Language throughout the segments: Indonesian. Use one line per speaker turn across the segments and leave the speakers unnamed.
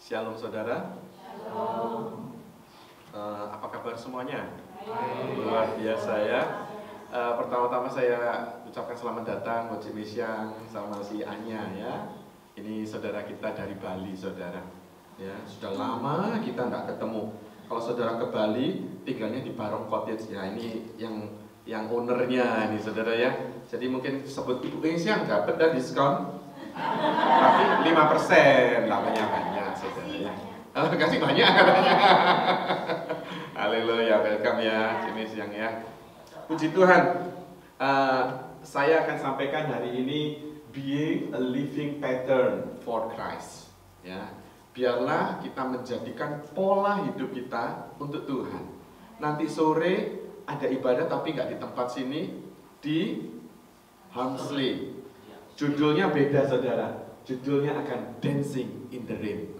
Shalom saudara.
Shalom.
Apa kabar semuanya?
Baik.
Luar biasa ya. Pertama-tama saya ucapkan selamat datang buat Jimmy Siang sama si Anya ya. Ini saudara kita dari Bali saudara. Ya, sudah lama kita nggak ketemu. Kalau saudara ke Bali tinggalnya di Barong Cottage ya. Ini yang ownernya ini saudara ya. Jadi mungkin sebut Ibu Siang dapat dan diskon. Tapi 5%, tak banyak saudara ya. Kasih banyak katanya. Haleluya, welcome ya Jimmy Siang ya. Puji Tuhan. Saya akan sampaikan hari ini being a living pattern for Christ. Ya, biarlah kita menjadikan pola hidup kita untuk Tuhan. Nanti sore ada ibadah tapi nggak di tempat sini, di Hamsley. Judulnya beda saudara. Judulnya akan Dancing in the Rain.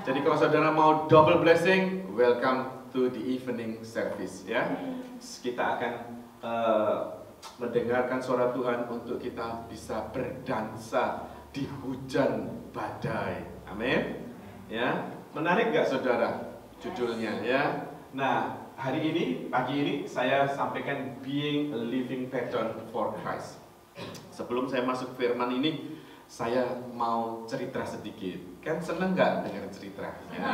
Jadi kalau saudara mau double blessing, welcome to the evening service ya. Kita akan mendengarkan suara Tuhan untuk kita bisa berdansa di hujan badai. Amin. Ya, menarik nggak saudara judulnya ya? Nah, hari ini pagi ini saya sampaikan being a living pattern for Christ. Sebelum saya masuk firman ini, saya mau cerita sedikit. Kan seneng nggak dengar cerita? Ya.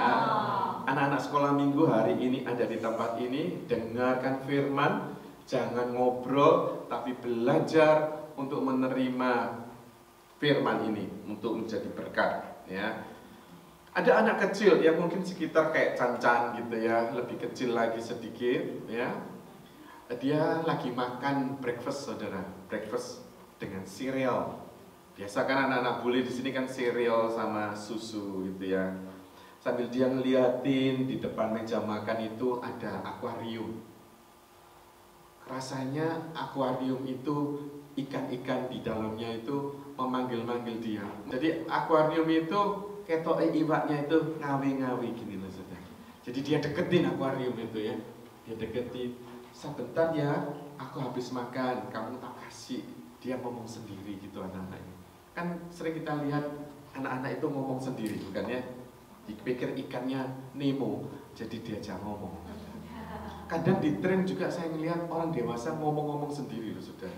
Anak-anak sekolah minggu hari ini ada di tempat ini, dengarkan firman, jangan ngobrol, tapi belajar untuk menerima firman ini untuk menjadi berkat. Ya. Ada anak kecil yang mungkin sekitar kayak Cancan gitu ya, lebih kecil lagi sedikit, ya. Dia lagi makan breakfast saudara, breakfast dengan cereal. Biasa kan anak-anak bule di sini kan cereal sama susu gitu ya. Sambil dia ngeliatin di depan meja makan itu ada akuarium. Rasanya akuarium itu ikan-ikan di dalamnya itu memanggil-manggil dia. Jadi akuarium itu ketok iwaknya itu ngawi-ngawi gini loh saudara. Jadi dia deketin akuarium itu ya. Dia deketin. Sebentar ya, aku habis makan, kamu tak kasih. Dia ngomong sendiri gitu anak-anaknya. Kan sering kita lihat anak-anak itu ngomong sendiri bukan ya? Dipikir ikannya Nemo, jadi diajak ngomong. Kadang di tren juga saya melihat orang dewasa ngomong-ngomong sendiri loh saudara.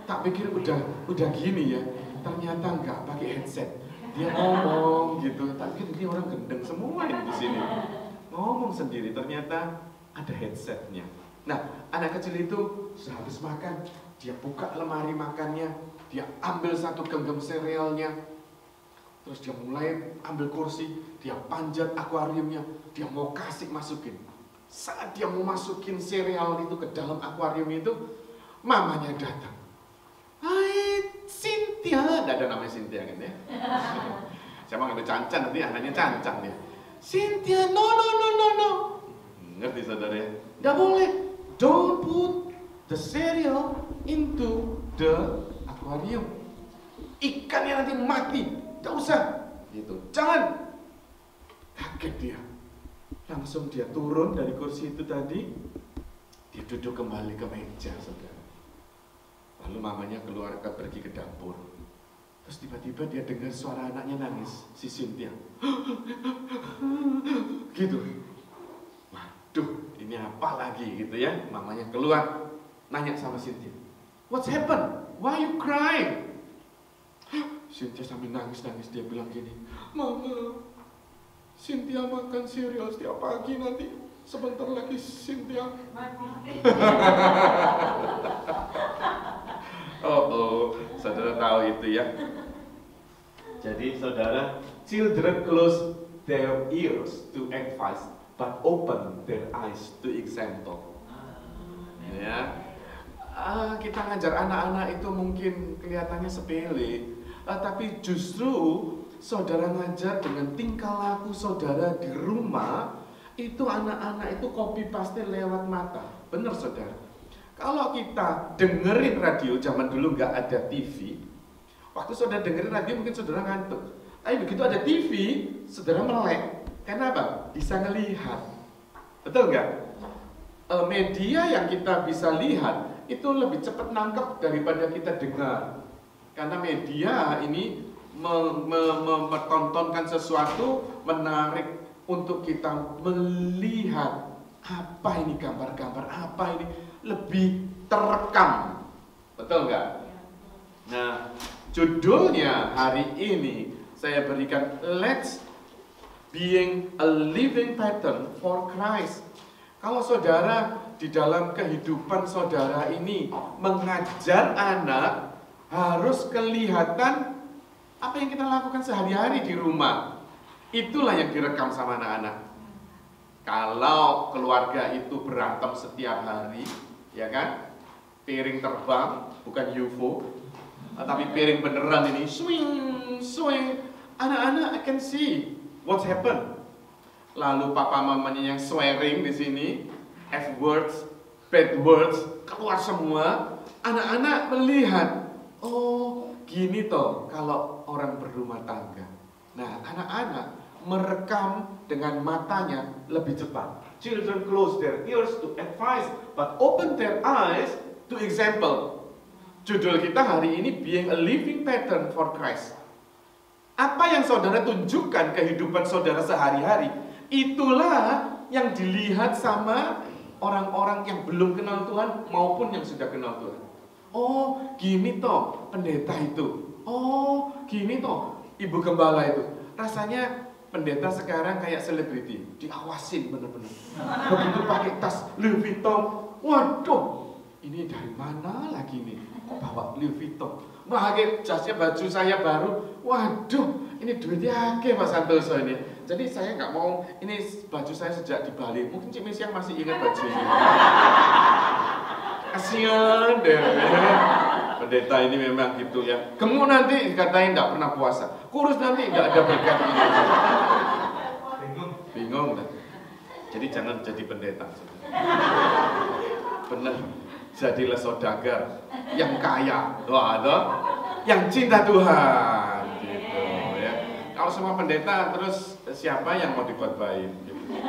Tak pikir udah gini ya, ternyata enggak pakai headset. Dia ngomong gitu, tak pikir ini orang gendeng semua ini di sini. Ngomong sendiri, ternyata ada headsetnya. Nah, anak kecil itu sehabis makan, dia buka lemari makannya, dia ambil satu genggam serealnya, terus dia mulai ambil kursi, dia panjat akuariumnya, dia mau kasih masukin. Saat dia mau masukin sereal itu ke dalam akuarium itu, mamanya datang. Hai Cynthia, nggak ada namanya Cynthia kan ya? Saya mau ngambil Cancan, nanti anaknya Cancan ya. Cynthia, no. Ngerti saudara ya? Nggak boleh. Don't put the cereal into the aquarium. Ikannya nanti mati. Nggak usah. Gitu. Jangan. Kaget dia. Langsung dia turun dari kursi itu tadi. Dia duduk kembali ke meja, saudara. Lalu mamanya keluar pergi ke dapur. Terus tiba-tiba dia dengar suara anaknya nangis, si Cynthia. Gitu. Waduh, ini apa lagi gitu ya? Mamanya keluar, nanya sama Cynthia. What's happened? Why you crying? Cynthia sambil nangis-nangis dia bilang gini, Mama, Cynthia makan cereal setiap pagi, nanti sebentar lagi Cynthia mati. Oh, saudara tahu itu ya. Jadi saudara, children close their ears to advice, but open their eyes to example. Ya, kita ngajar anak-anak itu mungkin kelihatannya sepele, tapi justru saudara ngajar dengan tingkah laku saudara di rumah, itu anak-anak itu copy paste lewat mata. Benar saudara? Kalau kita dengerin radio, zaman dulu nggak ada TV. Waktu saudara dengerin radio mungkin saudara ngantuk. Tapi begitu ada TV, saudara melek. Kenapa? Bisa ngelihat. Betul nggak? Media yang kita bisa lihat itu lebih cepat nangkep daripada kita dengar. Karena media ini mempertontonkan sesuatu menarik untuk kita melihat apa ini gambar-gambar, apa ini lebih terekam, betul nggak? Nah, judulnya hari ini saya berikan Let's Being a Living Pattern for Christ. Kalau saudara di dalam kehidupan saudara ini mengajar anak, harus kelihatan apa yang kita lakukan sehari-hari di rumah. Itulah yang direkam sama anak-anak. Kalau keluarga itu berantem setiap hari, ya kan? Piring terbang, bukan UFO, tapi piring beneran ini, swing, swing. Anak-anak akan see what's happen. Lalu papa mamanya yang swearing di sini, F words, bad words, keluar semua. Anak-anak melihat, oh gini toh kalau orang berumah tangga. Nah, anak-anak merekam dengan matanya lebih cepat. Children close their ears to advice, but open their eyes to example. Judul kita hari ini Being a Living Pattern for Christ. Apa yang saudara tunjukkan kehidupan saudara sehari-hari, itulah yang dilihat sama orang-orang yang belum kenal Tuhan maupun yang sudah kenal Tuhan. Oh, gini toh pendeta itu. Oh, gini toh ibu gembala itu. Rasanya pendeta sekarang kayak selebriti, diawasin bener-bener. Begitu pakai tas Louis Vuitton, waduh, ini dari mana lagi nih? Kok bawa Louis Vuitton? Pakai jasnya baju saya baru, waduh, ini duitnya akeh Mas Santoso ini. Jadi saya nggak mau, ini baju saya sejak di Bali. Mungkin Cik Misyang masih ingat baju ini. Kasian deh. Pendeta ini memang gitu ya. Gemuk nanti dikatain nggak pernah puasa. Kurus nanti nggak ada berkat ini. Bingung kan? Jadi jangan jadi pendeta. Bener. Jadilah saudagar yang kaya. Wah, yang cinta Tuhan. Gitu ya. Kalau semua pendeta terus siapa yang mau dikhotbahin? Gitu.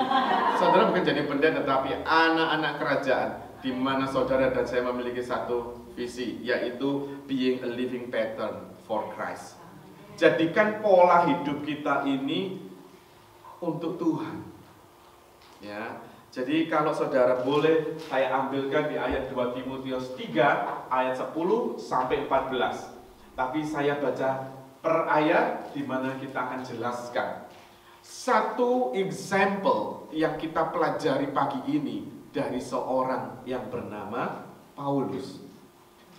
Saudara bukan jadi pendeta tapi anak-anak kerajaan. Di mana saudara dan saya memiliki satu visi, yaitu being a living pattern for Christ. Jadikan pola hidup kita ini untuk Tuhan. Ya, jadi kalau saudara boleh saya ambilkan di ayat 2 Timotius 3 ayat 10 sampai 14. Tapi saya baca per ayat di mana kita akan jelaskan. Satu example yang kita pelajari pagi ini dari seorang yang bernama Paulus.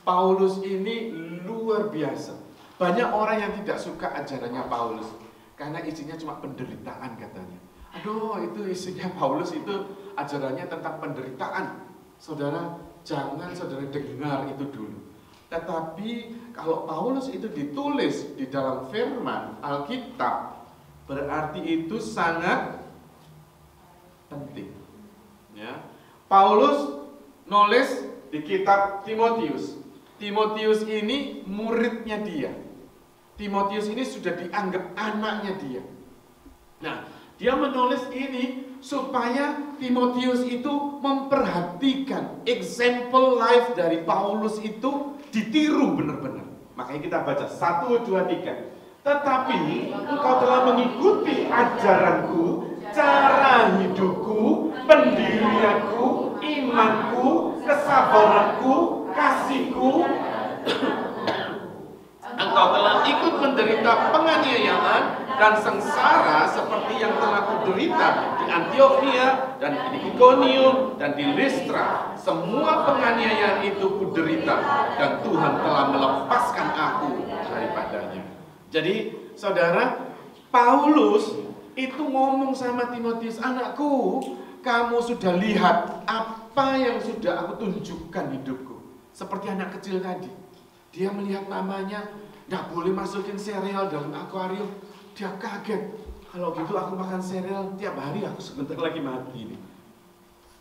Paulus ini luar biasa. Banyak orang yang tidak suka ajarannya Paulus karena isinya cuma penderitaan katanya. Aduh, itu isinya Paulus itu ajarannya tentang penderitaan. Saudara, jangan saudara dengar itu dulu. Tetapi kalau Paulus itu ditulis di dalam firman Alkitab, berarti itu sangat penting. Ya. Paulus nulis di kitab Timotius. Timotius ini muridnya dia. Timotius ini sudah dianggap anaknya dia. Nah, dia menulis ini supaya Timotius itu memperhatikan example life dari Paulus itu ditiru benar-benar. Makanya kita baca 1, 2, 3. Tetapi engkau telah mengikuti ajaranku, cara hidupku, pendirianku, imanku, kesabaranku, kasihku. Engkau telah ikut menderita penganiayaan dan sengsara seperti yang telah kuderita di Antiokhia dan di Ikonium dan di Listra. Semua penganiayaan itu kuderita dan Tuhan telah melepaskan aku daripadanya. Jadi saudara, Paulus itu ngomong sama Timotius, anakku, kamu sudah lihat apa yang sudah aku tunjukkan hidupku. Seperti anak kecil tadi, dia melihat mamanya nggak boleh masukin sereal dalam akuarium. Dia kaget, kalau gitu aku makan sereal tiap hari, aku sebentar lagi mati nih.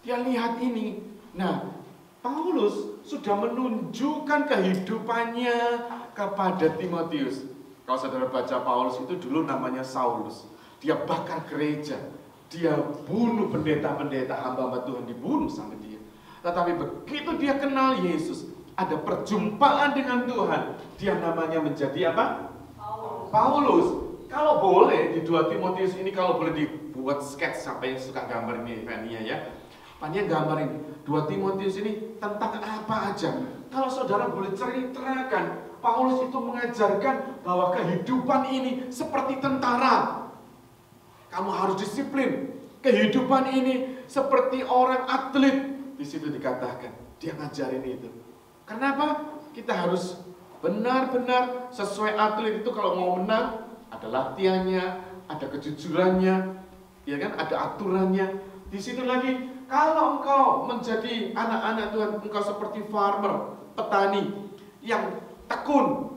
Dia lihat ini. Nah, Paulus sudah menunjukkan kehidupannya kepada Timotius. Kalau saudara baca Paulus itu dulu namanya Saulus. Dia bakar gereja, dia bunuh pendeta-pendeta, hamba-hamba Tuhan dibunuh sama dia. Tetapi begitu dia kenal Yesus, ada perjumpaan dengan Tuhan, dia namanya menjadi apa? Paulus, kalau boleh di 2 Timotius ini, kalau boleh dibuat sketch, sampai yang suka gambar ini Fania ya. Fania gambar ini 2 Timotius ini tentang apa aja. Kalau saudara boleh ceritakan, Paulus itu mengajarkan bahwa kehidupan ini seperti tentara. Kamu harus disiplin. Kehidupan ini seperti orang atlet. Di situ dikatakan, dia ngajarin itu. Kenapa? Kita harus benar-benar sesuai atlet itu. Kalau mau menang, ada latihannya, ada kejujurannya, ya kan? Ada aturannya. Di situ lagi, kalau engkau menjadi anak-anak Tuhan, engkau seperti farmer, petani yang tekun,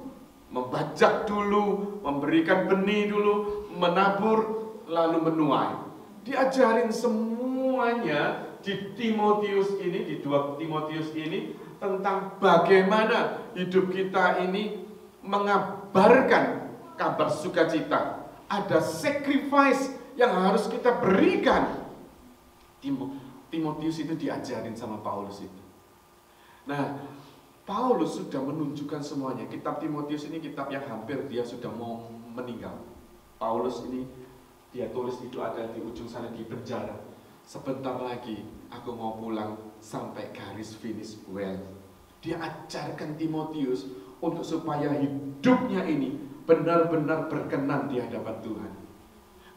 membajak dulu, memberikan benih dulu, menabur, lalu menuai. Diajarin semuanya di Timotius ini, di 2 Timotius ini, tentang bagaimana hidup kita ini mengabarkan kabar sukacita. Ada sacrifice yang harus kita berikan. Timotius itu diajarin sama Paulus itu. Nah, Paulus sudah menunjukkan semuanya. Kitab Timotius ini kitab yang hampir dia sudah mau meninggal. Paulus ini dia tulis itu ada di ujung sana di penjara. Sebentar lagi aku mau pulang sampai garis finish well. Dia ajarkan Timotius untuk supaya hidupnya ini benar-benar berkenan di hadapan Tuhan.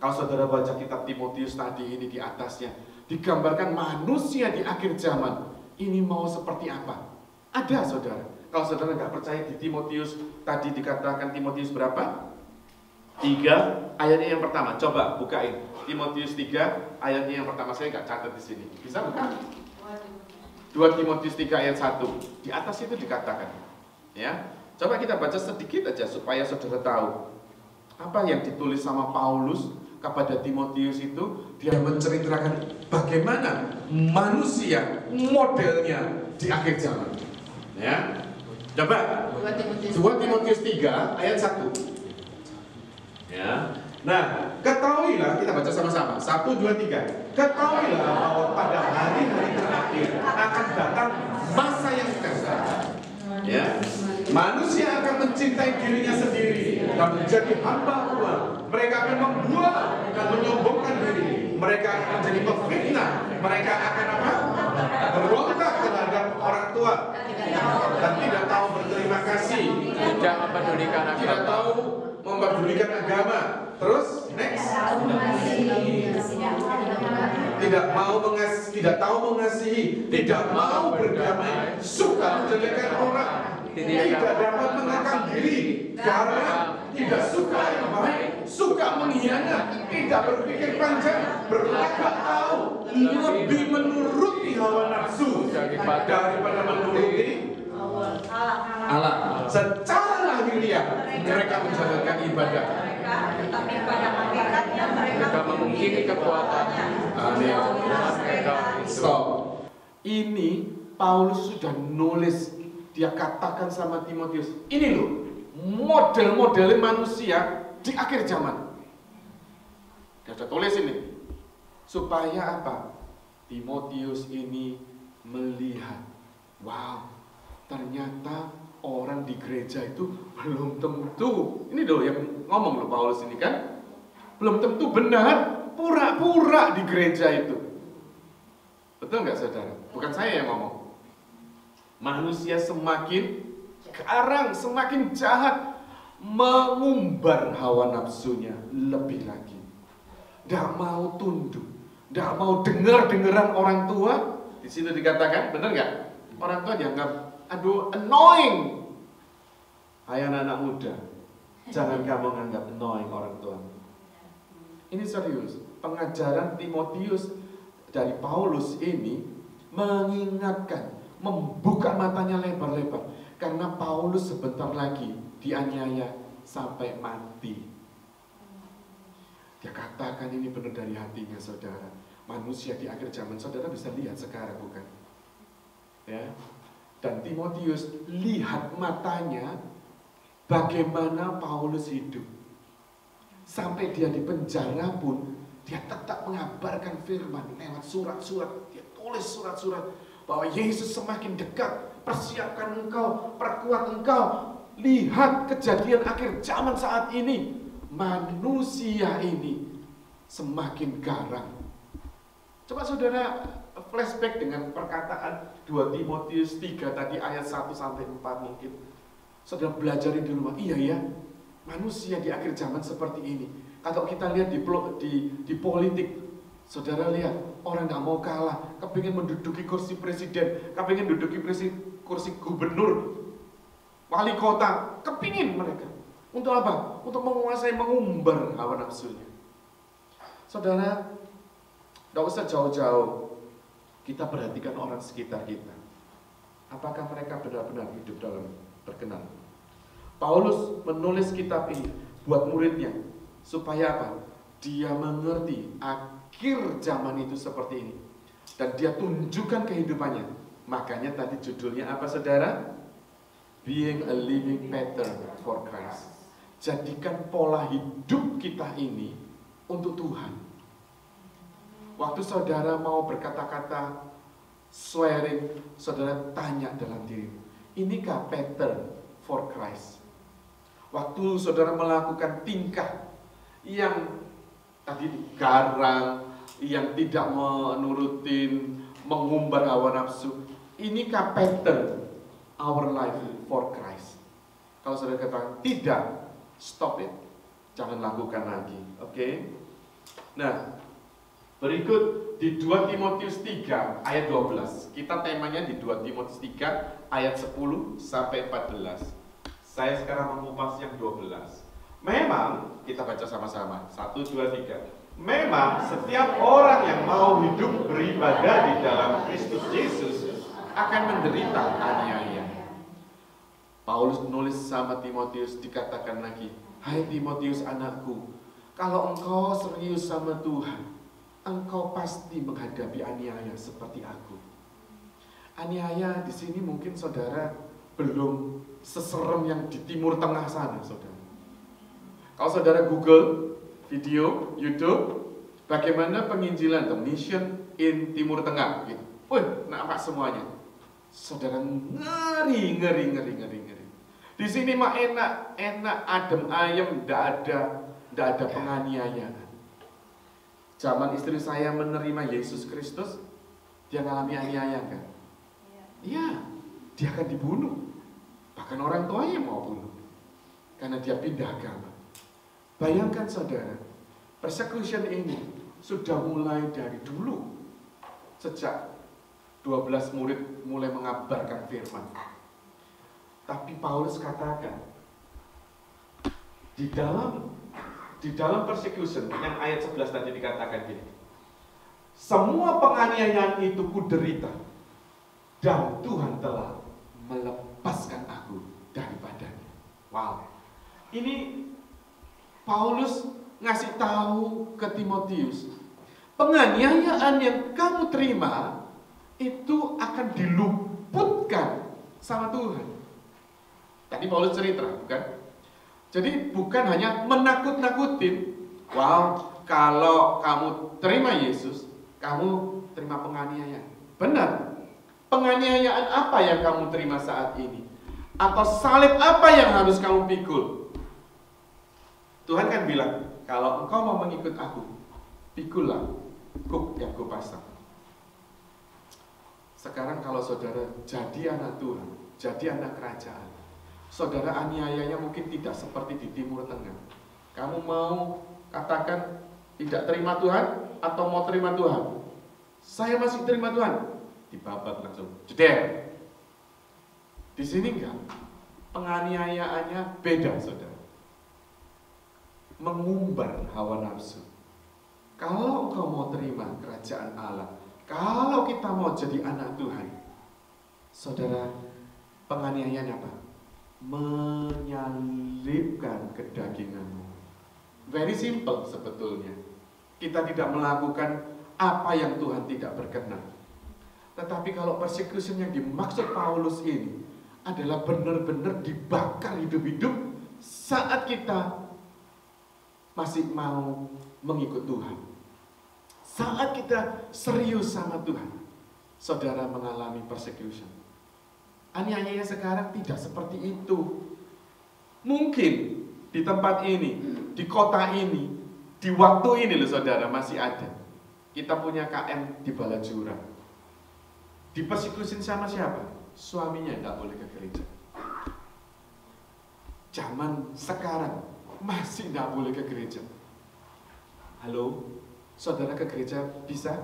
Kalau saudara baca kitab Timotius tadi ini di atasnya, digambarkan manusia di akhir zaman ini mau seperti apa. Ada saudara. Kalau saudara nggak percaya di Timotius tadi dikatakan Timotius berapa? 3 ayatnya yang pertama. Coba bukain Timotius 3 ayatnya yang pertama. Saya nggak catat di sini. Bisa buka? 2 Timotius 3 ayat 1. Di atas itu dikatakan. Ya. Coba kita baca sedikit aja supaya saudara tahu apa yang ditulis sama Paulus kepada Timotius itu. Dia menceritakan bagaimana manusia modelnya di akhir zaman. Ya. Coba 2 Timotius 3 ayat 1. Ya. Nah, ketahuilah, kita baca sama-sama. 1, 2, 3. Ketahuilah bahwa pada hari-hari terakhir akan datang masa yang kasar. Ya. Manusia akan mencintai dirinya sendiri dan menjadi hamba uang. Mereka akan membuat dan menyombongkan diri. Mereka akan menjadi pefitnah. Mereka akan apa? Berontak terhadap orang tua dan tidak tahu berterima kasih.
Tidak mempedulikan agama.
Tidak tahu mempedulikan agama. Terus next. Tidak tahu mengasihi, tidak mau berdamai, suka menjelekkan orang, tidak dapat menekan diri, karena tidak suka yang baik, suka mengkhianat, tidak berpikir panjang, berlagak tahu, lebih menuruti hawa nafsu daripada menuruti Allah. Secara lahiriah mereka menjalankan ibadah,
tetapi pada hakikatnya
Mereka memungkiri kekuatannya.
Amin. Stop. Ini Paulus sudah nulis. Dia katakan sama Timotius, ini loh model-model manusia di akhir zaman. Dia sudah tulis ini supaya apa? Timotius ini melihat, wow, ternyata orang di gereja itu belum tentu, ini loh yang ngomong loh Paulus ini kan, belum tentu benar, pura-pura di gereja itu. Betul nggak saudara? Bukan saya yang ngomong. Manusia semakin garang, semakin jahat, mengumbar hawa nafsunya lebih lagi. Tidak mau tunduk, tidak mau dengar-dengaran orang tua. Di situ dikatakan, benar nggak? Orang tua dianggap, aduh, annoying. Hai anak-anak muda, jangan kamu anggap annoying orang tua. Ini serius. Pengajaran Timotius dari Paulus ini mengingatkan, membuka matanya lebar-lebar. Karena Paulus sebentar lagi dianiaya sampai mati. Dia katakan ini benar dari hatinya saudara. Manusia di akhir zaman, saudara bisa lihat sekarang bukan? Ya. Dan Timotius lihat matanya bagaimana Paulus hidup. Sampai dia di penjara pun dia tetap mengabarkan firman lewat surat-surat. Dia tulis surat-surat bahwa Yesus semakin dekat. Persiapkan engkau, perkuat engkau. lihat kejadian akhir zaman saat ini. Manusia ini semakin garang. Coba saudara flashback dengan perkataan 2 Timotius 3 tadi ayat 1 sampai 4 mungkin. Saudara belajarin di rumah. Iya ya, manusia di akhir zaman seperti ini. Kalau kita lihat di politik, saudara lihat orang gak mau kalah, kepingin menduduki kursi presiden, kepingin menduduki kursi gubernur, wali kota, kepingin mereka. Untuk apa? Untuk menguasai, mengumbar hawa nafsunya. Saudara, gak usah jauh-jauh, kita perhatikan orang sekitar kita. Apakah mereka benar-benar hidup dalam berkenan? Paulus menulis kitab ini buat muridnya, supaya apa? Dia mengerti akhir zaman itu seperti ini. Dan dia tunjukkan kehidupannya. Makanya tadi judulnya apa saudara? Being a living pattern for Christ. Jadikan pola hidup kita ini untuk Tuhan. Waktu saudara mau berkata-kata swearing, saudara tanya dalam diri, inikah pattern for Christ? Waktu saudara melakukan tingkah yang tadi garang, yang tidak menurutin, mengumbar hawa nafsu, inikah pattern our life for Christ? Kalau saudara katakan tidak, stop it, jangan lakukan lagi. Oke? Nah, berikut di 2 Timotius 3 ayat 12. Kita temanya di 2 Timotius 3 ayat 10 sampai 14. Saya sekarang mengupas yang 12. Memang, kita baca sama-sama. 1, 2, 3. Memang setiap orang yang mau hidup beribadah di dalam Kristus Yesus akan menderita aniaya. Paulus menulis sama Timotius, dikatakan lagi, hai Timotius anakku, kalau engkau serius sama Tuhan, engkau pasti menghadapi aniaya seperti aku. Aniaya di sini mungkin saudara belum seserem yang di Timur Tengah sana, saudara. Kalau saudara Google video YouTube, bagaimana penginjilan, the mission in Timur Tengah, gitu. Nampak semuanya. Saudara ngeri. Di sini mah enak, adem ayem, tidak ada penganiayaan. Zaman istri saya menerima Yesus Kristus, dia ngalami aniaya kan? Iya, dia akan dibunuh. Bahkan orang tuanya mau bunuh, karena dia pindah agama. Bayangkan saudara, persecution ini sudah mulai dari dulu, sejak 12 murid mulai mengabarkan firman. Tapi Paulus katakan, di dalam persecution, yang ayat 11 tadi dikatakan gini, semua penganiayaan itu kuderita, dan Tuhan telah melepaskan aku daripadanya. Wow. Ini Paulus ngasih tahu ke Timotius, penganiayaan yang kamu terima itu akan diluputkan sama Tuhan. Tadi Paulus cerita, bukan? Jadi bukan hanya menakut-nakutin, wow, kalau kamu terima Yesus, kamu terima penganiayaan. Benar. Penganiayaan apa yang kamu terima saat ini? Atau salib apa yang harus kamu pikul? Tuhan kan bilang, kalau engkau mau mengikut aku, pikullah kuk yang kupasang. Sekarang kalau saudara jadi anak Tuhan, jadi anak kerajaan, saudara aniayanya mungkin tidak seperti di Timur Tengah. Kamu mau katakan tidak terima Tuhan atau mau terima Tuhan? Saya masih terima Tuhan. Dibabat langsung, jeder. Di sini enggak. Penganiayaannya beda, saudara. Mengumbar hawa nafsu. Kalau engkau mau terima kerajaan Allah, kalau kita mau jadi anak Tuhan, saudara, penganiayaan apa? Menyalibkan kedaginganmu. Very simple sebetulnya. Kita tidak melakukan apa yang Tuhan tidak berkenan. Tetapi kalau persecution yang dimaksud Paulus ini adalah benar-benar dibakar hidup-hidup saat kita masih mau mengikut Tuhan. Saat kita serius sama Tuhan, saudara mengalami persecution. Aniayanya sekarang tidak seperti itu. Mungkin di tempat ini, di kota ini, di waktu ini loh saudara masih ada. Kita punya KM di Balajura. Dipersekusi sama siapa? Suaminya tidak boleh ke gereja. Zaman sekarang masih tidak boleh ke gereja. Halo, saudara ke gereja bisa?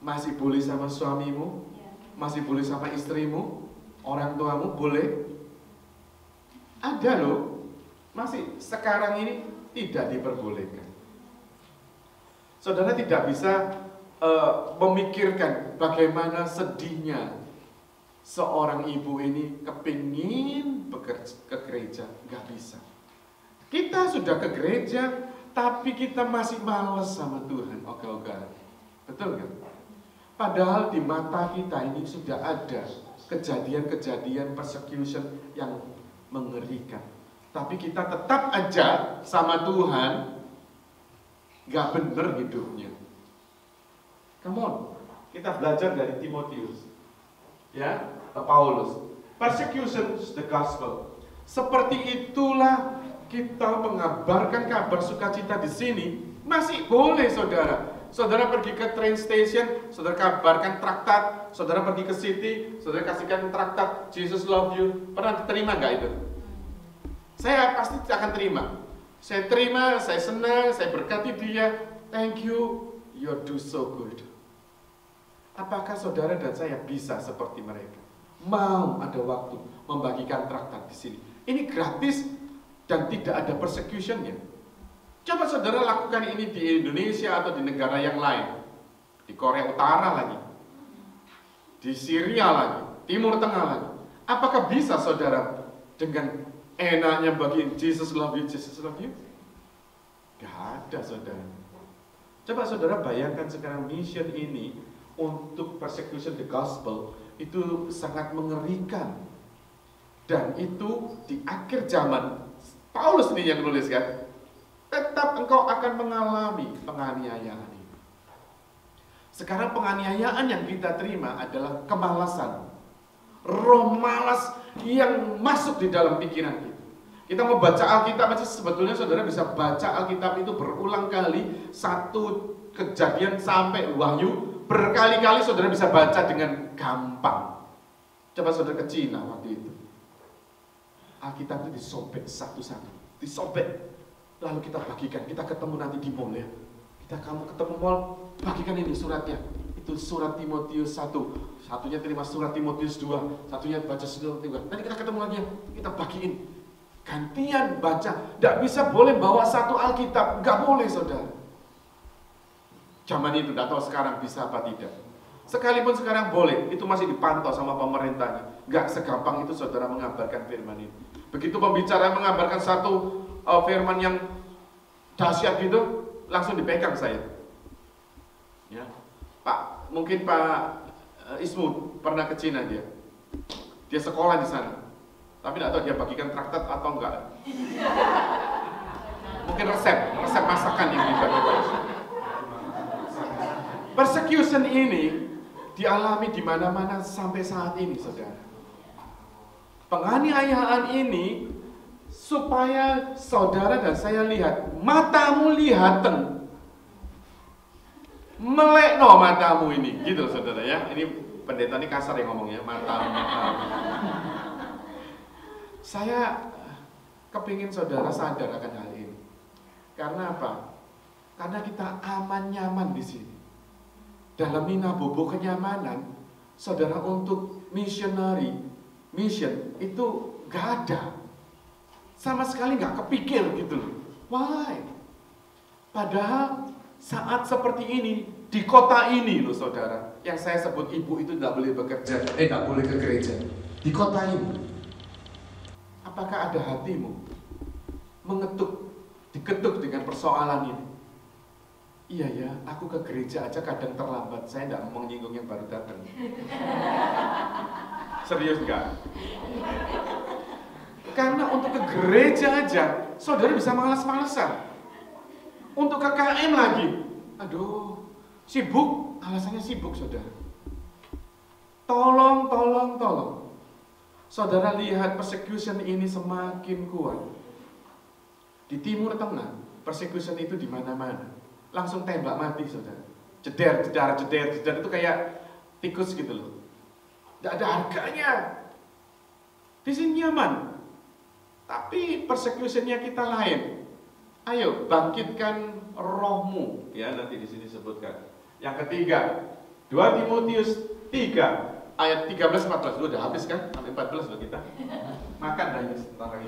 Masih boleh sama suamimu? Masih boleh sama istrimu? Orang tuamu boleh? Ada loh. Masih sekarang ini tidak diperbolehkan. Saudara tidak bisa memikirkan bagaimana sedihnya seorang ibu ini kepingin ke gereja, nggak bisa. Kita sudah ke gereja, tapi kita masih malas sama Tuhan, ogah-ogahan. Betul kan? Padahal di mata kita ini sudah ada kejadian-kejadian persecution yang mengerikan. Tapi kita tetap aja sama Tuhan gak bener hidupnya. Come on, kita belajar dari Timotius, ya, Paulus. Persecution is the gospel. Seperti itulah kita mengabarkan kabar sukacita di sini masih boleh, saudara. Saudara pergi ke train station, saudara kabarkan traktat. Saudara pergi ke city, saudara kasihkan traktat Jesus love you. Pernah diterima nggak itu? Saya pasti akan terima. Saya terima, saya senang, saya berkati dia. Thank you, you do so good. Apakah saudara dan saya bisa seperti mereka? Mau ada waktu membagikan traktat di sini. Ini gratis dan tidak ada persecutionnya. Coba saudara lakukan ini di Indonesia atau di negara yang lain. Di Korea Utara lagi. Di Syria lagi. Timur Tengah lagi. Apakah bisa saudara dengan enaknya bagiin Jesus love you, Jesus love you? Gak ada saudara. Coba saudara bayangkan sekarang mission ini untuk persecution the gospel itu sangat mengerikan. Dan itu di akhir zaman, Paulus ini yang nulis kan, tetap engkau akan mengalami penganiayaan ini. Sekarang penganiayaan yang kita terima adalah kemalasan. Roh malas yang masuk di dalam pikiran kita. Kita mau baca Alkitab aja, sebetulnya saudara bisa baca Alkitab itu berulang kali, satu kejadian sampai Wahyu, berkali-kali saudara bisa baca dengan gampang. Coba saudara ke Cina waktu itu. Alkitab itu disobek satu-satu, disobek. Lalu kita bagikan, kita ketemu nanti di mall ya. Kamu ketemu mall, bagikan ini suratnya. Itu surat Timotius 1. Satunya terima surat Timotius 2. Satunya baca surat 3. Nanti kita ketemu lagi ya, kita bagiin. Gantian baca. Tidak bisa boleh bawa satu Alkitab. Nggak boleh saudara. Zaman itu, tidak tahu sekarang bisa apa tidak. Sekalipun sekarang boleh, itu masih dipantau sama pemerintahnya. Nggak segampang itu saudara mengabarkan firman ini. Begitu pembicara mengabarkan satu firman yang dahsyat gitu, langsung dipegang saya. Ya, Pak, mungkin Pak Ismu pernah ke Cina dia. Dia sekolah di sana. Tapi tidak tahu dia bagikan traktat atau enggak. Mungkin resep masakan yang dibagikan. Persecution ini dialami di mana-mana sampai saat ini, saudara. Penganiayaan ini supaya saudara dan saya lihat, matamu lihatan, melek no matamu ini, gitu saudara ya. Ini pendeta ini kasar yang ngomongnya, matamu. Saya kepingin saudara sadar akan hal ini. Karena apa? Karena kita aman nyaman di sini. Dalam mina bobo kenyamanan, saudara untuk mission itu gak ada. Sama sekali gak kepikir gitu loh. Why? Padahal saat seperti ini, di kota ini loh saudara, yang saya sebut ibu itu gak boleh bekerja, gak boleh ke gereja. Di kota ini. Apakah ada hatimu diketuk dengan persoalan ini? Iya ya, aku ke gereja aja kadang terlambat. Saya tidak mau nyinggung yang baru datang. Serius enggak? Karena untuk ke gereja aja, saudara bisa malas-malasan. Untuk ke KM lagi, aduh, sibuk, alasannya sibuk saudara. Tolong. Saudara lihat persecution ini semakin kuat. Di Timur Tengah, persecution itu di mana-mana. Langsung tembak mati, saudara. Jeder itu kayak tikus gitu loh. Tidak ada harganya. Di sini nyaman. Tapi persecutionnya kita lain. Ayo bangkitkan rohmu. Ya, nanti di sini sebutkan. Yang ketiga, 2 Timotius 3 ayat 13-14. Udah habis kan? Sampai 14 loh kita. Makan dah ini sebentar lagi.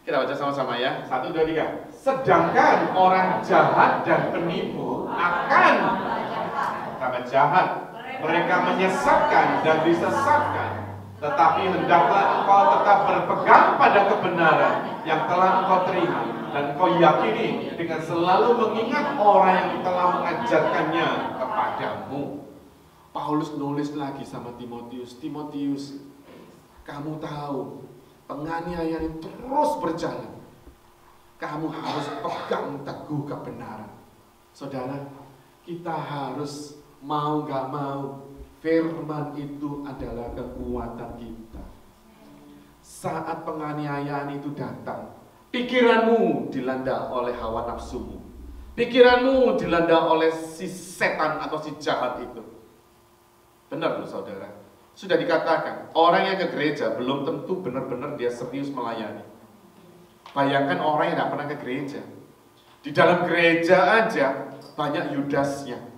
Kita baca sama-sama ya. 1, 2, 3. Sedangkan orang jahat dan penipu akan sangat jahat. Mereka menyesatkan dan disesatkan. Tetapi hendaklah engkau tetap berpegang pada kebenaran yang telah engkau terima dan engkau yakini dengan selalu mengingat orang yang telah mengajarkannya kepadamu. Paulus nulis lagi sama Timotius, Timotius, kamu tahu penganiayaan itu terus berjalan. Kamu harus pegang teguh kebenaran. Saudara, kita harus mau gak mau, firman itu adalah kekuatan kita. Saat penganiayaan itu datang, pikiranmu dilanda oleh hawa nafsumu. Pikiranmu dilanda oleh si setan atau si jahat itu. Benar loh saudara. Sudah dikatakan, orang yang ke gereja belum tentu benar-benar dia serius melayani. Bayangkan orang yang tidak pernah ke gereja. Di dalam gereja aja banyak Yudasnya.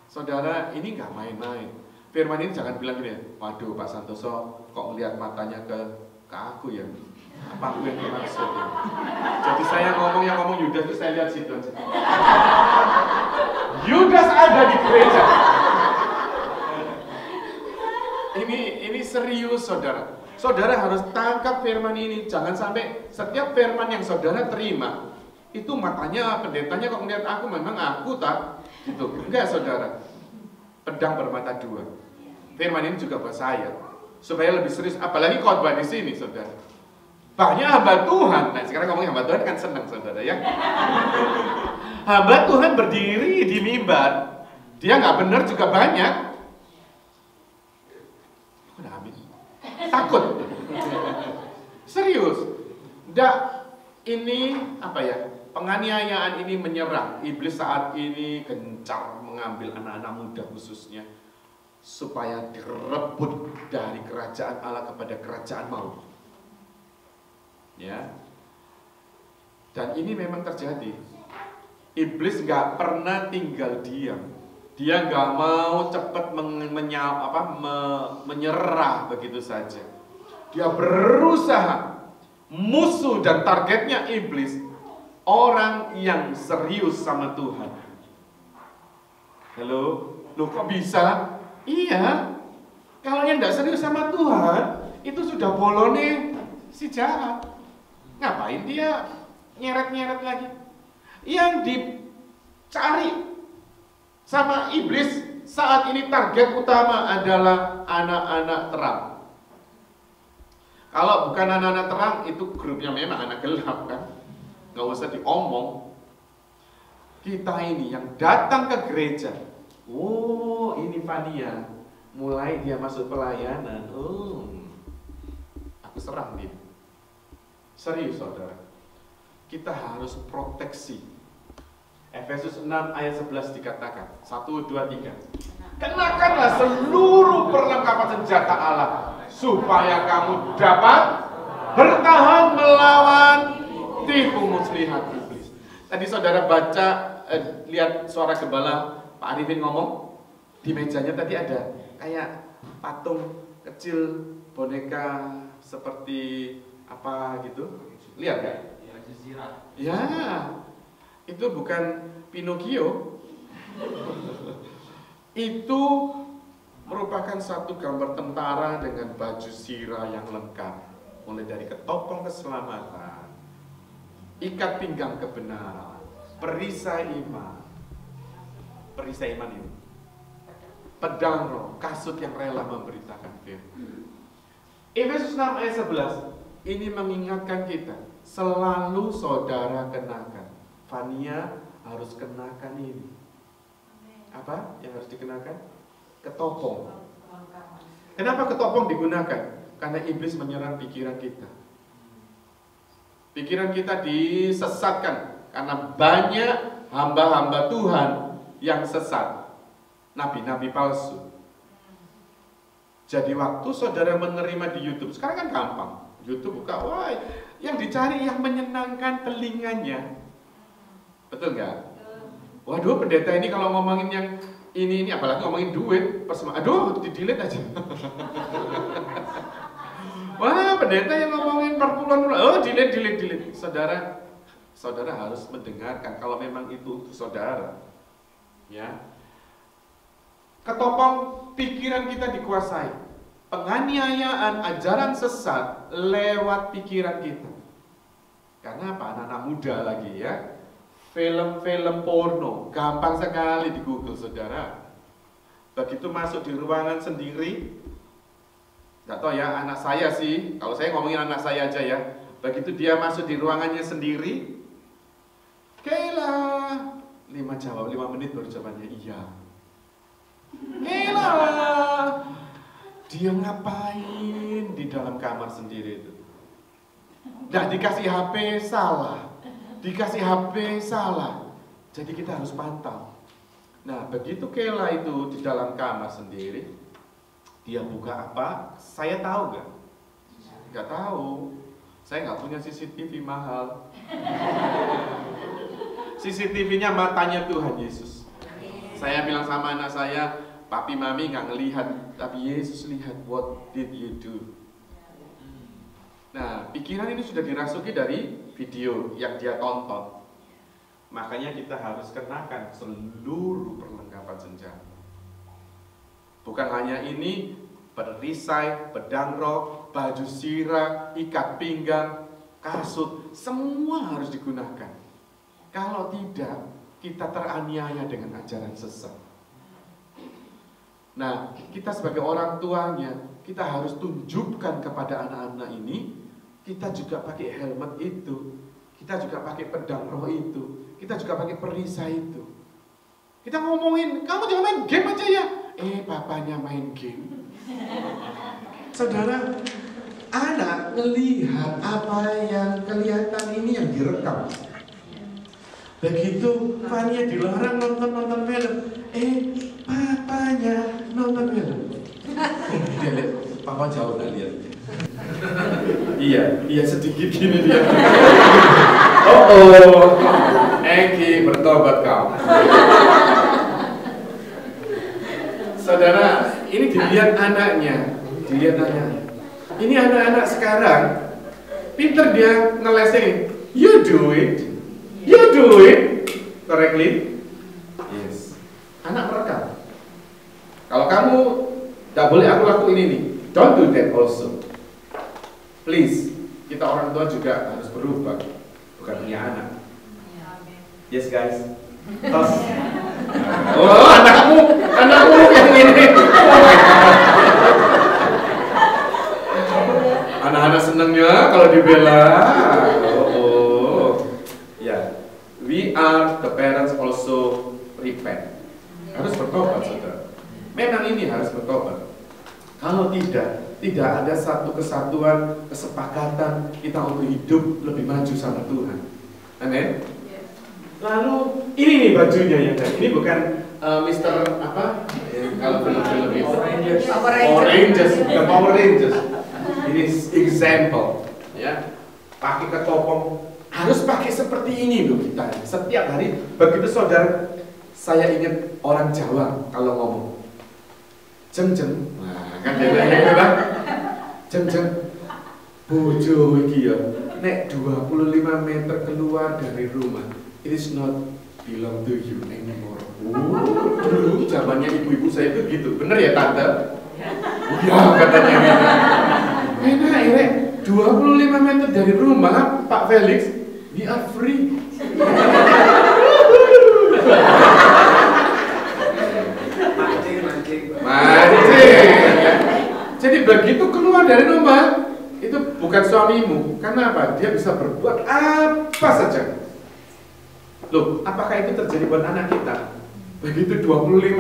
Saudara, ini nggak main-main. Firman ini jangan bilang gini, waduh Pak Santoso kok melihat matanya ke aku ya? Apa aku yang dimaksud ya? Jadi saya ngomong Yudas itu saya lihat situ aja. Yudas ada di gereja. Ini serius saudara. Saudara harus tangkap firman ini. Jangan sampai setiap firman yang saudara terima itu matanya pendetanya kok melihat aku, memang aku tak gitu. Enggak saudara. Pedang bermata dua. Firman ini juga buat saya supaya lebih serius. Apalagi khotbah di sini saudara. Banyak hamba Tuhan. Nah sekarang ngomongin hamba Tuhan kan senang saudara ya. Hamba Tuhan berdiri di mimbar. Dia nggak benar juga banyak. Udah habis. Takut. Serius. Nggak, ini apa ya? Penganiayaan ini menyerang. Iblis saat ini gencar mengambil anak-anak muda khususnya supaya direbut dari kerajaan Allah kepada kerajaan maut. Ya. Dan ini memang terjadi. Iblis nggak pernah tinggal diam. Dia nggak mau cepat menyerah begitu saja. Dia berusaha. Musuh dan targetnya iblis orang yang serius sama Tuhan. Halo, loh kok bisa? Iya. Kalau yang nggak serius sama Tuhan, itu sudah bolone si jahat. Ngapain dia nyeret-nyeret lagi? Yang dicari sama iblis saat ini target utama adalah anak-anak terang. Kalau bukan anak-anak terang, itu grupnya memang anak gelap kan. Gak usah diomong. Kita ini yang datang ke gereja. Oh, ini Fania. Mulai dia masuk pelayanan. Aku serang dia. Serius saudara. Kita harus proteksi. Efesus 6 ayat 11 dikatakan. 1, 2, 3. Kenakanlah seluruh perlengkapan senjata Allah, supaya kamu dapat bertahan melawan tipu muslihat iblis. Tadi saudara baca, lihat suara gembala Pak Arifin ngomong, di mejanya tadi ada kayak patung kecil, boneka seperti apa gitu. Lihat kan? Ya, itu bukan Pinocchio. Itu merupakan satu gambar tentara dengan baju zirah yang lengkap, mulai dari ketopong keselamatan, ikat pinggang kebenaran, perisai iman ini, pedang roh, kasut yang rela memberitakan firman. Efesus 6 ayat 11 ini mengingatkan kita, selalu saudara kenakan. Fania harus kenakan ini. Apa yang harus dikenakan? Ketopong. Kenapa ketopong digunakan? Karena iblis menyerang pikiran kita. Pikiran kita disesatkan karena banyak hamba-hamba Tuhan yang sesat, nabi-nabi palsu. Jadi waktu saudara menerima di YouTube, sekarang kan gampang, YouTube buka, wah, yang dicari yang menyenangkan telinganya, betul nggak? Waduh, pendeta ini kalau ngomongin yang ini apalagi ngomongin duit, aduh, di-delete aja. Wah, pendeta yang ngomongin perpuluhan, oh delete. Saudara harus mendengarkan kalau memang itu untuk saudara. Ya. Ketopong pikiran kita dikuasai. Penganiayaan, ajaran sesat lewat pikiran kita. Karena apa? Anak-anak muda lagi ya. Film-film porno, gampang sekali di Google, saudara. Begitu masuk di ruangan sendiri, nggak tahu ya, anak saya sih, kalau saya ngomongin anak saya aja ya, begitu dia masuk di ruangannya sendiri, Kayla, 5 menit baru jawabannya iya. Kayla, dia ngapain di dalam kamar sendiri itu? Nggak dikasih HP, salah. Dikasih HP, salah. Jadi kita harus pantau. Nah, begitu Kayla itu di dalam kamar sendiri, dia buka apa? Saya tahu nggak? Nggak tahu. Saya nggak punya CCTV mahal. CCTV-nya matanya Tuhan Yesus. Saya bilang sama anak saya, papi mami nggak ngelihat, tapi Yesus lihat. What did you do? Nah, pikiran ini sudah dirasuki dari video yang dia tonton. Makanya kita harus kenakan seluruh perlengkapan senjata. Bukan hanya ini, perisai, pedang roh, baju sirah, ikat pinggang, kasut, semua harus digunakan. Kalau tidak, kita teraniaya dengan ajaran sesat. Nah, kita sebagai orang tuanya, kita harus tunjukkan kepada anak-anak ini, kita juga pakai helmet itu, kita juga pakai pedang roh itu, kita juga pakai perisai itu. Kita ngomongin, kamu jangan main game aja ya. Papanya main game. Saudara, anak melihat apa yang kelihatan ini yang direkam. Begitu Fania dilarang nonton film, papanya nonton film. Dia lihat, papa jauh nggak lihat. Iya sedikit gini dia. Eki bertobat kau. Saudara, ini dilihat anaknya. Ini anak-anak sekarang, pinter dia ngelesin. You do it correctly. Yes. Anak merekam. Kalau kamu tak boleh aku lakuin ini, don't do that also. Please, kita orang tua juga harus berubah, bukan punya anak. Yes guys. Tos. Oh, anakmu yang ini. Anak-anak senengnya kalau dibela. Ya, we are the parents also repent. Harus bertobat, saudara. Memang ini harus bertobat. Kalau tidak ada satu kesatuan, kesepakatan kita untuk hidup lebih maju sama Tuhan. Amin. Lalu ini nih bajunya ya, ini bukan Mister apa? Kalau film-film itu Power Rangers, bukan Power Rangers. Ini example, ya. Pakai ketopong, harus pakai seperti ini loh kita. Setiap hari begitu saudara, saya ingat orang Jawa kalau ngomong, jeng, nah kan dia bilang, jeng, bojo iki ya, nek 25 meter keluar dari rumah. It is not belong to you anymore. Dulu zamannya ibu-ibu saya itu gitu, bener ya tante? Iya katanya. Enak ya, 25 meter dari rumah Pak Felix, we are free. Mancing. Jadi begitu keluar dari rumah, itu bukan suamimu. Karena apa? Dia bisa berbuat apa saja. Loh, apakah itu terjadi buat anak kita? Begitu 25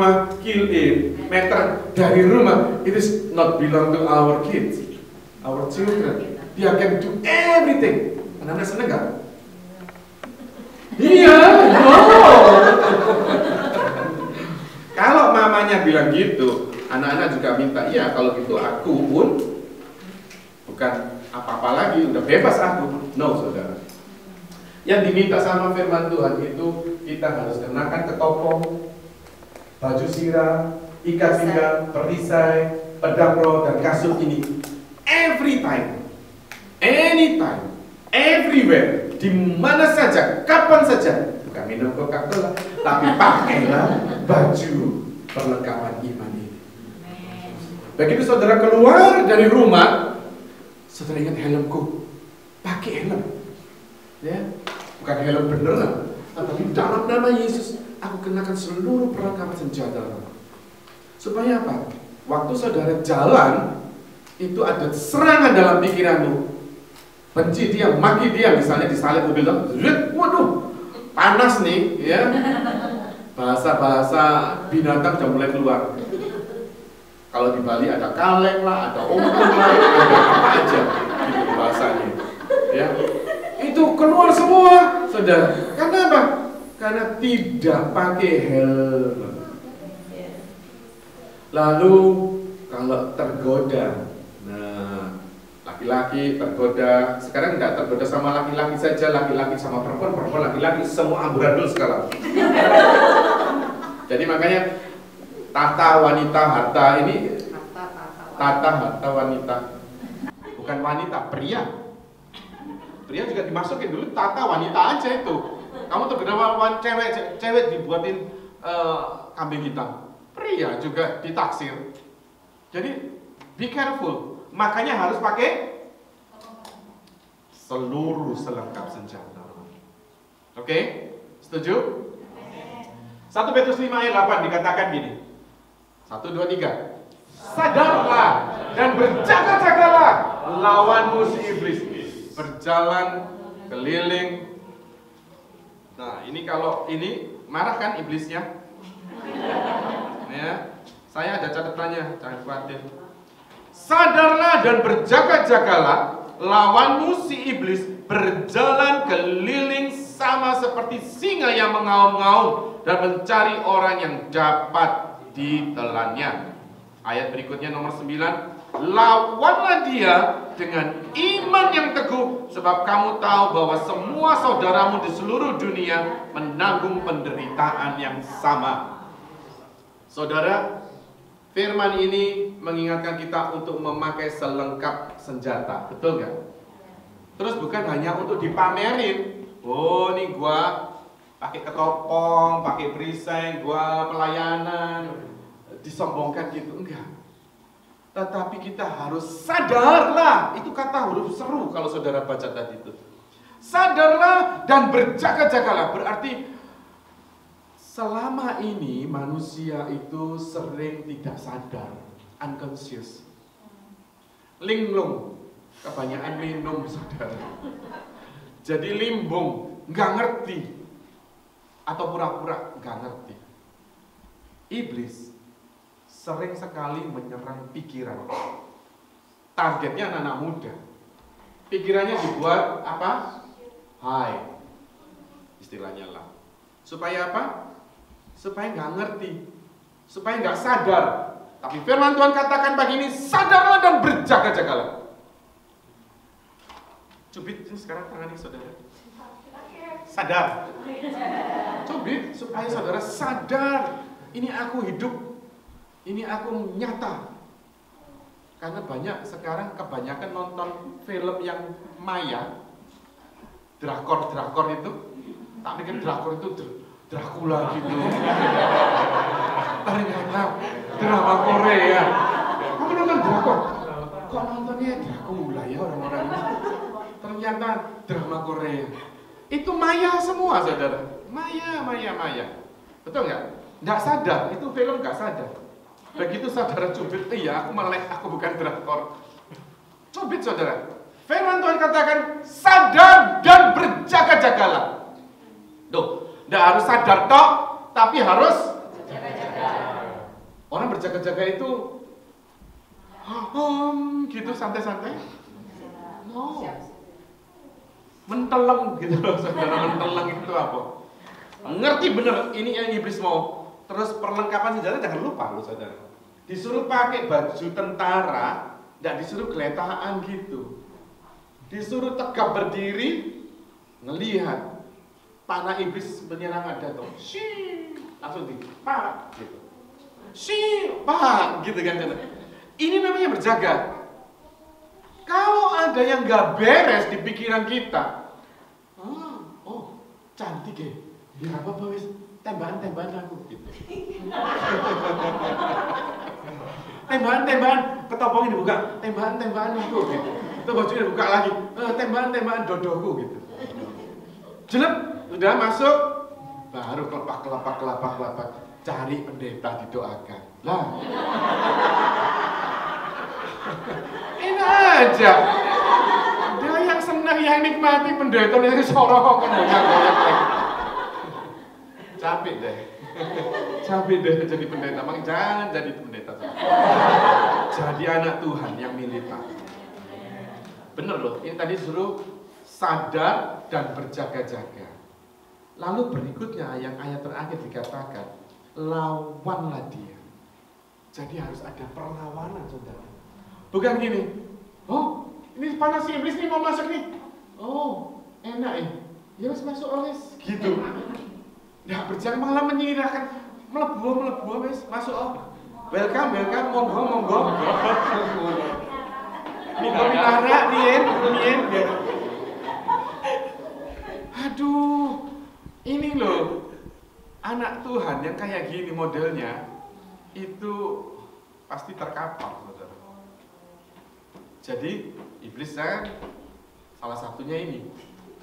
meter dari rumah, it is not belong to our kids, our children. Dia can do everything. Anak-anak seneng nggak? Iya, wow. Kalau mamanya bilang gitu, anak-anak juga minta, iya kalau gitu aku pun bukan apa-apa lagi, udah bebas aku. No, saudara. Yang diminta sama firman Tuhan itu kita harus kenakan ketopong, baju sirah, ikat pinggang, perisai, pedang roh, dan kasut ini. Every time, anytime, everywhere, di mana saja, kapan saja. Bukan minum Coca-Cola, tapi pakailah baju perlengkapan iman ini. Begitu saudara keluar dari rumah, saudara ingat helmku, pakai helm. Ya, bukan helm beneran, tapi dalam nama Yesus aku kenakan seluruh perlengkapan senjata. Supaya apa? Waktu saudara jalan, itu ada serangan dalam pikiranmu. Benci dia, maki dia, misalnya disalib mobil, waduh, panas nih, ya. Bahasa-bahasa binatang sudah mulai keluar. Kalau di Bali ada kaleng lah, ada ompong lah, ada apa aja, gitu bahasanya. Ya. Itu keluar semua, saudara. Karena apa? Karena tidak pakai helm. Lalu kalau tergoda, nah laki-laki tergoda, sekarang tidak tergoda sama laki-laki saja, laki-laki sama perempuan, perempuan laki-laki, semua amburadul sekarang. Jadi makanya tata wanita harta ini, tata harta wanita, bukan wanita, pria. Pria juga dimasukin dulu, tata wanita aja itu. Kamu tergoda cewek dibuatin kambing hitam. Pria juga ditaksir. Jadi be careful. Makanya harus pakai seluruh selengkap senjata. Oke? Setuju? 1 Petrus 5 ayat 8 dikatakan gini. 1, 2, 3. Sadarlah dan berjaga-jagalah lawanmu si iblis. Berjalan keliling. Nah, ini kalau ini marah kan iblisnya? Ya, saya ada catatannya, jangan khawatir. Sadarlah dan berjaga-jagalah lawanmu si iblis berjalan keliling sama seperti singa yang mengaum-ngaum dan mencari orang yang dapat ditelannya. Ayat berikutnya nomor 9. Lawanlah dia dengan iman yang teguh, sebab kamu tahu bahwa semua saudaramu di seluruh dunia menanggung penderitaan yang sama. Saudara, firman ini mengingatkan kita untuk memakai selengkap senjata, betul nggak? Terus bukan hanya untuk dipamerin. Oh, nih gua pakai ketopong, pakai perisai, gua pelayanan, disombongkan gitu, enggak. Tetapi kita harus sadarlah, itu kata huruf seru kalau saudara baca tadi itu. Sadarlah dan berjaga-jagalah, berarti selama ini manusia itu sering tidak sadar, unconscious. Linglung, kebanyakan minum saudara. Jadi limbung, nggak ngerti. Atau pura-pura nggak ngerti. Iblis sering sekali menyerang pikiran. Targetnya anak-anak muda. Pikirannya dibuat apa? High, istilahnya lah. Supaya apa? Supaya nggak ngerti, supaya nggak sadar. Tapi firman Tuhan katakan pagi ini, sadarlah dan berjaga-jagalah. Cubit ini sekarang tangani saudara. Sadar. Cubit supaya saudara sadar. Ini aku hidup. Ini aku nyata. Karena banyak sekarang kebanyakan nonton film yang maya. Drakor itu. Tak pikir drakor itu Dracula gitu. Ternyata drama Korea. Kamu nonton drakor? Kok nontonnya Dracula ya orang-orang ini? Ternyata drama Korea. Itu maya semua, saudara. Maya. Betul nggak? Nggak sadar, itu film nggak sadar. Begitu saudara cubit, iya aku melek, aku bukan drakor. Cubit saudara. Firman Tuhan katakan, sadar dan berjaga-jagalah. Tuh, nggak harus sadar tok, tapi harus berjaga-jaga itu gitu santai-santai? No. Menteleng gitu loh, saudara. Menteleng itu apa? Ngerti bener, ini yang iblis mau. Terus perlengkapan senjata jangan lupa loh saudara. Disuruh pakai baju tentara, nggak disuruh geletaan gitu. Disuruh tegap berdiri, ngelihat panah iblis menyerang ada tuh. Shih, langsung pak gitu. Shih, pak gitu kan. Ini namanya berjaga. Kalau ada yang nggak beres di pikiran kita, cantik ya, biar apa wis tembakan aku gitu. tembakan ketopongnya dibuka, tembakan aku gitu. Itu bajunya dibuka lagi, tembakan dodoku gitu. Jelek, udah masuk, baru kelepak, cari pendeta didoakan. Lah, ini aja. Dia yang senang, yang nikmati pendeta ini sorong kan banyak. Capek deh jadi pendeta. Makanya jangan jadi pendeta. Jadi anak Tuhan yang militan. Bener loh, ini tadi suruh sadar dan berjaga-jaga. Lalu berikutnya yang ayat terakhir dikatakan, lawanlah dia. Jadi harus ada perlawanan, saudara. Bukan gini, ini panas si iblis nih mau masuk nih. Enak ya. Ya harus masuk oles gitu. Nggak berjalan malah menyirahkan, melebu wes masuk welcome, monggo. Minara rien. Aduh, ini loh anak Tuhan yang kayak gini modelnya itu pasti terkapar, saudara. Jadi iblis salah satunya ini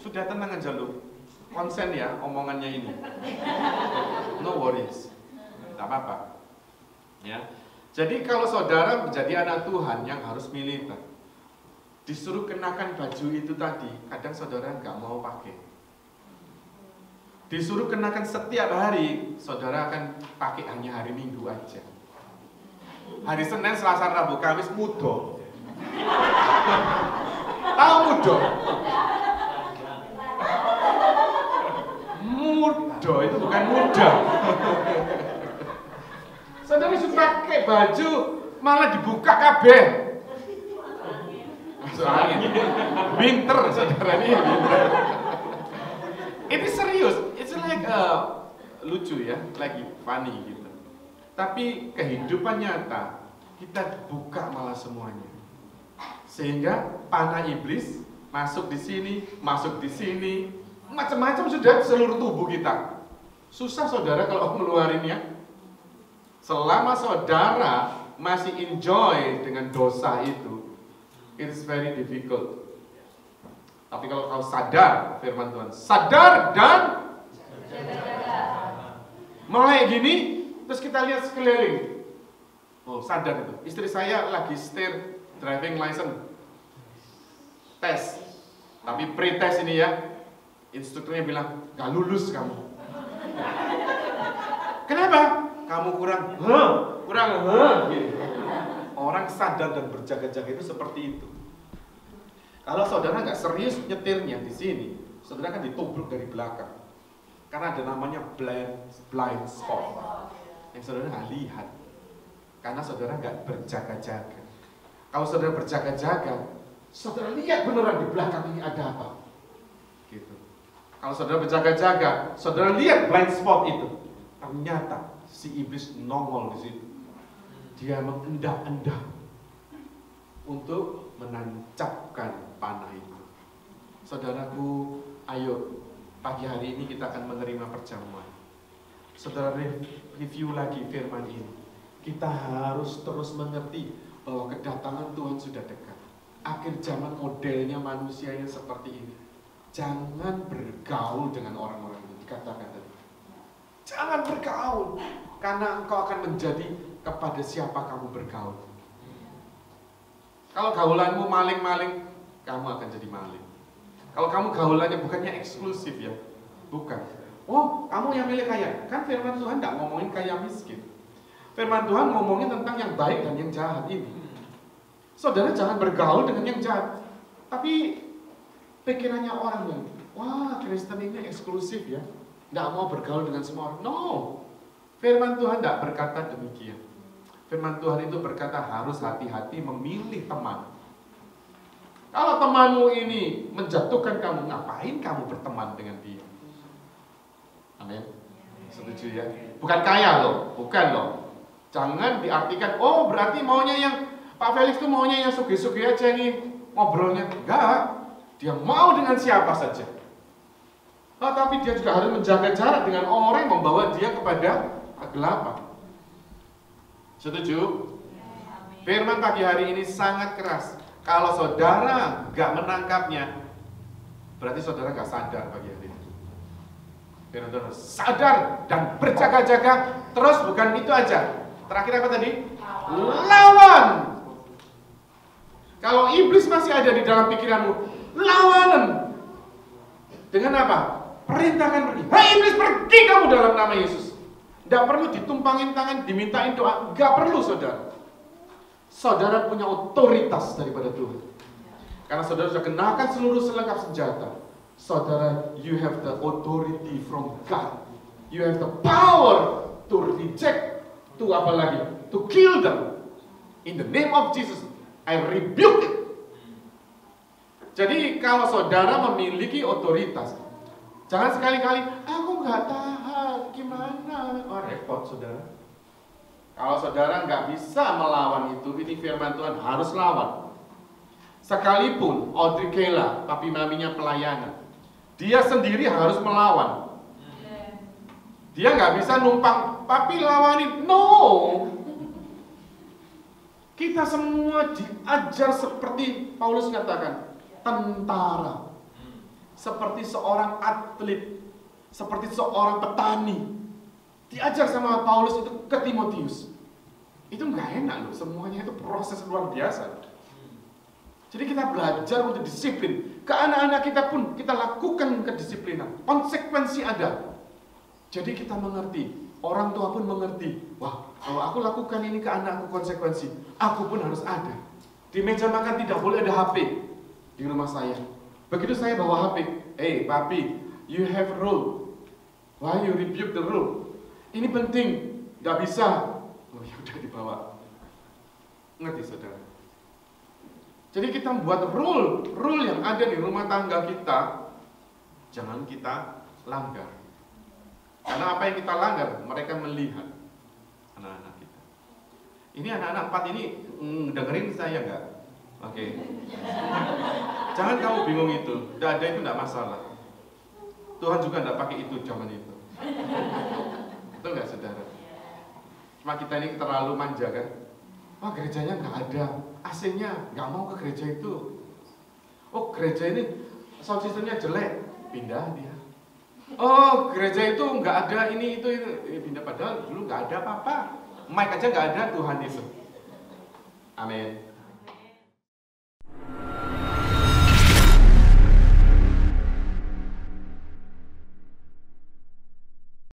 sudah tenang aja loh, konsen ya omongannya ini, no worries, tak apa-apa. Ya, jadi kalau saudara menjadi anak Tuhan yang harus militan, disuruh kenakan baju itu tadi, kadang saudara nggak mau pakai. Disuruh kenakan setiap hari, saudara akan pakai hanya hari Minggu aja. Hari Senin, Selasa, Rabu, Kamis mudo. Tahu mudo? Mudo itu bukan muda. Saudara sudah pakai baju malah dibuka kabeh. Soalnya winter, saudara ini winter. Itu serius, it's like lucu ya, lagi funny gitu. Tapi kehidupan nyata kita buka malah semuanya, sehingga panah iblis masuk di sini, macam-macam sudah seluruh tubuh kita. Susah saudara kalau ngeluarinnya. Selama saudara masih enjoy dengan dosa itu, it's very difficult. Tapi kalau kau sadar, firman Tuhan, sadar dan mulai gini, terus kita lihat sekeliling. Sadar itu. Istri saya lagi setir driving license tes, tapi pre-test ini ya, instrukturnya bilang gak lulus kamu. Kenapa? Kamu kurang gitu. Orang sadar dan berjaga-jaga itu seperti itu. Kalau saudara nggak serius nyetirnya di sini, saudara kan ditubruk dari belakang. Karena ada namanya blind spot, yang saudara nggak lihat. Karena saudara nggak berjaga-jaga. Kalau saudara berjaga-jaga, saudara lihat beneran di belakang ini ada apa. Gitu. Kalau saudara berjaga-jaga, saudara lihat blind spot itu. Ternyata si iblis nongol di situ. Dia mengendak-endak untuk menancapkan panah itu. Saudaraku, ayo pagi hari ini kita akan menerima perjamuan. Saudara review lagi firman ini. Kita harus terus mengerti bahwa kedatangan Tuhan sudah dekat. Akhir zaman modelnya manusia yang seperti ini. Jangan bergaul dengan orang-orang itu, dikatakan tadi. Jangan bergaul, karena engkau akan menjadi kepada siapa kamu bergaul. Kalau gaulanmu maling-maling, kamu akan jadi maling. Kalau kamu gaulannya bukannya eksklusif ya, bukan. Kamu yang milih kaya, kan firman Tuhan tidak ngomongin kaya miskin. Firman Tuhan ngomongin tentang yang baik dan yang jahat ini. Saudara jangan bergaul dengan yang jahat. Tapi pikirannya orang yang, wah Kristen ini eksklusif ya, nggak mau bergaul dengan semua orang. No, firman Tuhan tidak berkata demikian. Firman Tuhan itu berkata harus hati-hati memilih teman. Kalau temanmu ini menjatuhkan kamu, ngapain kamu berteman dengan dia? Amin. Setuju ya? Bukan kaya loh, bukan loh. Jangan diartikan, oh berarti maunya yang Pak Felix tuh maunya yang sugi-sugi aja nih ngobrolnya. Enggak, dia mau dengan siapa saja. Nah, tapi dia juga harus menjaga jarak dengan orang yang membawa dia kepada kegelapan. Setuju? Firman pagi hari ini sangat keras. Kalau saudara gak menangkapnya, berarti saudara gak sadar pagi hari ini. Firman Tuhan sadar dan berjaga-jaga. Terus bukan itu aja. Terakhir apa tadi? Lawan. Kalau iblis masih ada di dalam pikiranmu, lawanan. Dengan apa? Perintahkan pergi. Hai iblis, pergi kamu dalam nama Yesus. Tidak perlu ditumpangin tangan, dimintain doa. Gak perlu saudara. Saudara punya otoritas daripada Tuhan. Karena saudara sudah kenakan seluruh selengkap senjata. Saudara, you have the authority from God. You have the power to reject, to apa lagi? To kill them. In the name of Jesus, I rebuke it. Jadi kalau saudara memiliki otoritas, jangan sekali-kali, aku nggak tahan, gimana? Oh repot saudara. Kalau saudara nggak bisa melawan itu, ini firman Tuhan harus lawan. Sekalipun Audrey Kayla, papi maminya pelayanan, dia sendiri harus melawan. Dia nggak bisa numpang, papi lawanin. No. Kita semua diajar seperti Paulus katakan, tentara. Seperti seorang atlet, seperti seorang petani. Diajar sama Paulus itu ke Timotius. Itu nggak enak loh, semuanya itu proses luar biasa. Jadi kita belajar untuk disiplin. Ke anak-anak kita pun kita lakukan kedisiplinan. Konsekuensi ada. Jadi kita mengerti, orang tua pun mengerti. Wah, kalau aku lakukan ini ke anakku konsekuensi, aku pun harus ada. Di meja makan tidak boleh ada HP di rumah saya. Begitu saya bawa HP, hey papi, you have rule. Why you rebuke the rule? Ini penting, gak bisa. Oh ya udah dibawa. Ngerti saudara? Jadi kita buat rule yang ada di rumah tangga kita, jangan kita langgar. Karena apa yang kita langgar, mereka melihat anak-anak kita. Ini anak-anak 4 ini dengerin saya nggak? Oke. Jangan kamu bingung itu, tidak ada itu tidak masalah. Tuhan juga tidak pakai itu zaman itu. Betul nggak saudara? Cuma kita ini terlalu manja kan? Wah gerejanya nggak ada, AC-nya nggak mau ke gereja itu. Oh gereja ini sound systemnya jelek, pindah dia. Oh gereja itu nggak ada ini itu pindah, padahal dulu nggak ada apa-apa. Mic aja nggak ada, Tuhan itu. Amin.